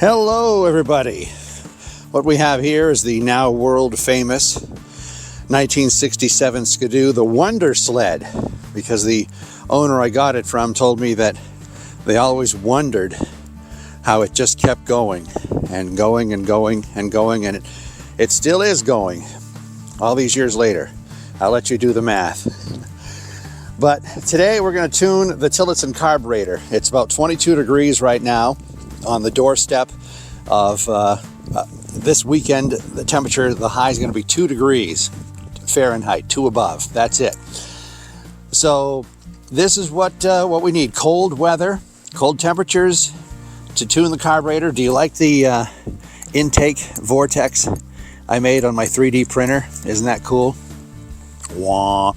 Hello everybody. What we have here is the now world famous 1967 Skidoo, the Wonder Sled, because the owner I got it from told me that they always wondered how it just kept going and going and going and going, and it still is going all these years later. I'll let you do the math. But today we're going to tune the Tillotson Carburetor. It's about 22 degrees right now on the doorstep of this weekend. The temperature, the high is going to be 2 degrees Fahrenheit, 2 above. That's it. So this is what we need: cold weather, cold temperatures to tune the carburetor. Do you like the intake vortex I made on my 3D printer? Isn't that cool? Wah.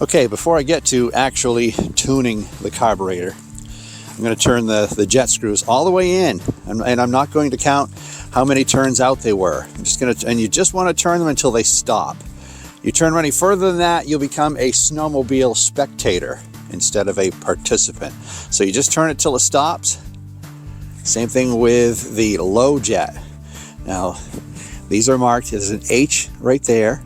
Okay, before I get to actually tuning the carburetor, I'm going to turn the jet screws all the way in, and I'm not going to count how many turns out they were. I'm just going to, and you just want to turn them until they stop. You turn them any further than that, you'll become a snowmobile spectator instead of a participant. So you just turn it till it stops. Same thing with the low jet. Now, these are marked. There's an H right there,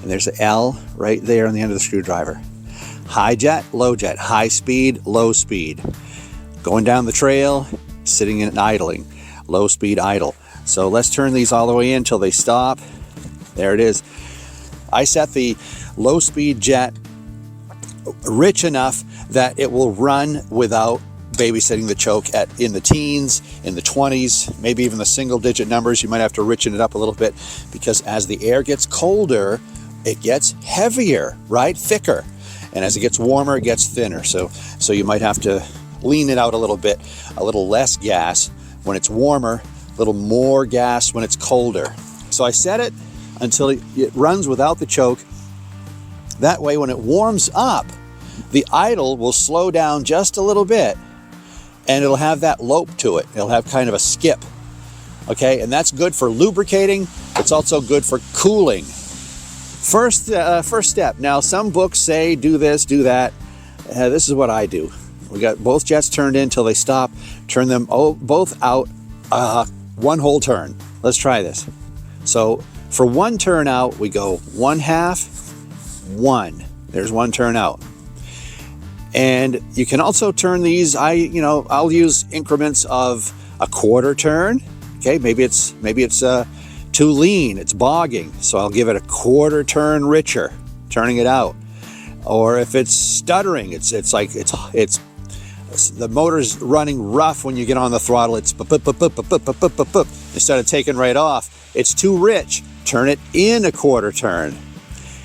and there's an L right there on the end of the screwdriver. High jet, low jet, high speed, low speed. Going down the trail, sitting and idling, low speed idle. So let's turn these all the way in until they stop. There it is. I set the low speed jet rich enough that it will run without babysitting the choke in the teens, in the 20s, maybe even the single digit numbers. You might have to richen it up a little bit, because as the air gets colder, it gets heavier, right? Thicker. And as it gets warmer, it gets thinner. So you might have to lean it out a little bit, a little less gas when it's warmer, a little more gas when it's colder. So I set it until it runs without the choke. That way, when it warms up, the idle will slow down just a little bit, and it'll have that lope to it. It'll have kind of a skip. Okay, and that's good for lubricating. It's also good for cooling. First step. Now, some books say do this, do that. This is what I do. We got both jets turned in till they stop. Turn them both out one whole turn. Let's try this. So for one turn out, we go 1/2, 1. There's one turn out. And you can also turn these. I'll use increments of a 1/4 turn. Okay, maybe it's too lean, it's bogging, so I'll give it a 1/4 turn richer, turning it out. Or if it's stuttering, it's the motor's running rough when you get on the throttle, it's instead of taking right off, it's too rich, turn it in a 1/4 turn.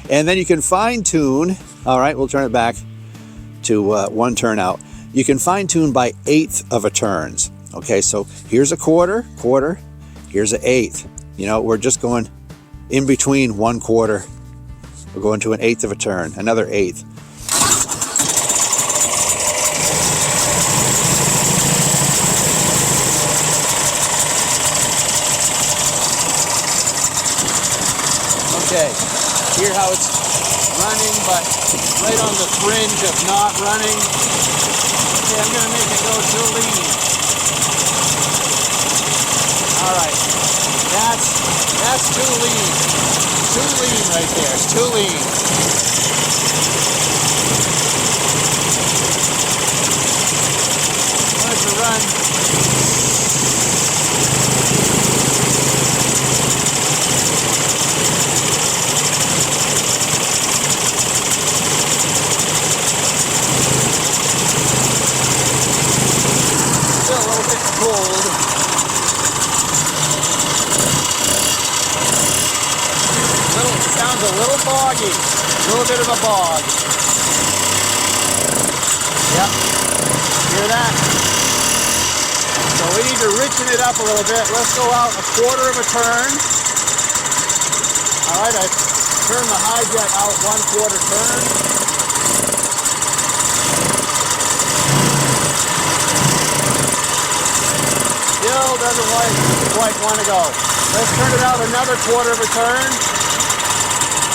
And then you can fine tune. All right, we'll turn it back to one turn out. You can fine tune by 1/8 of a turns. Okay, so here's a 1/4, here's an 1/8. We're just going in between 1/4. We're going to an 1/8 of a turn, another 1/8. Okay, hear how it's running, but right on the fringe of not running. Okay, I'm going to make it go too lean. All right. That's too lean. Too lean right there. It's too lean. Why don't you run? Still a little bit cold. Sounds a little boggy, a little bit of a bog. Yep, hear that? So we need to richen it up a little bit. Let's go out a 1/4 of a turn. All right, I turned the high jet out 1/4 turn. Still doesn't quite want to go. Let's turn it out another 1/4 of a turn.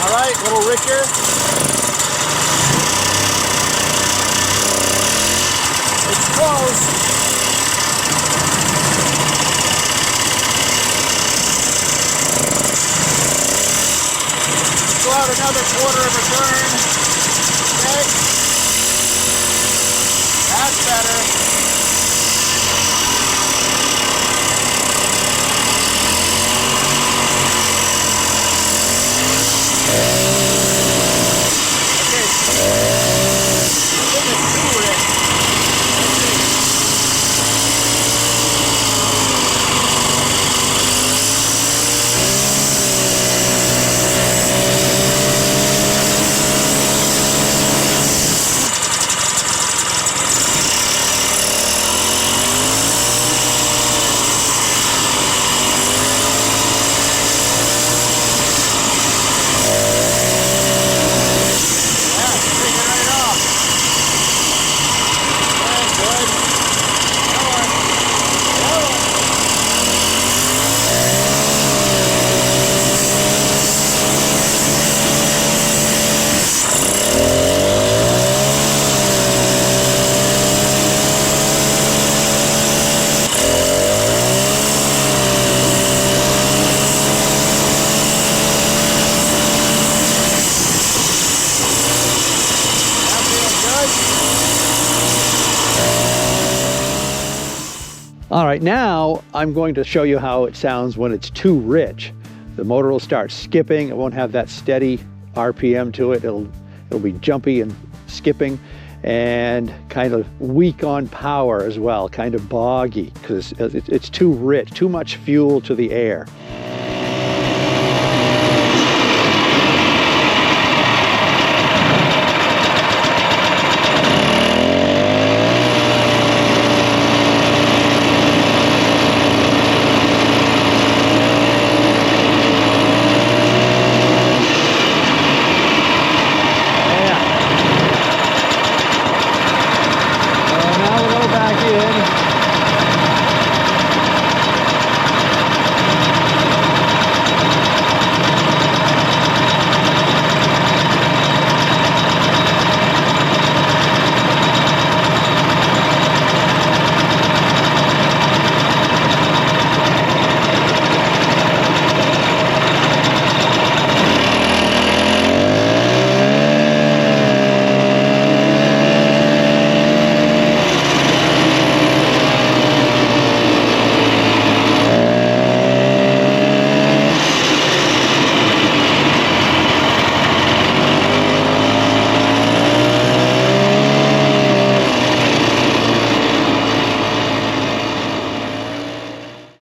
All right, a little richer. It's close. another quarter of a turn. Okay. That's better. All right, now I'm going to show you how it sounds when it's too rich. The motor will start skipping. It won't have that steady RPM to it. It'll be jumpy and skipping and kind of weak on power as well, kind of boggy because it's too rich, too much fuel to the air.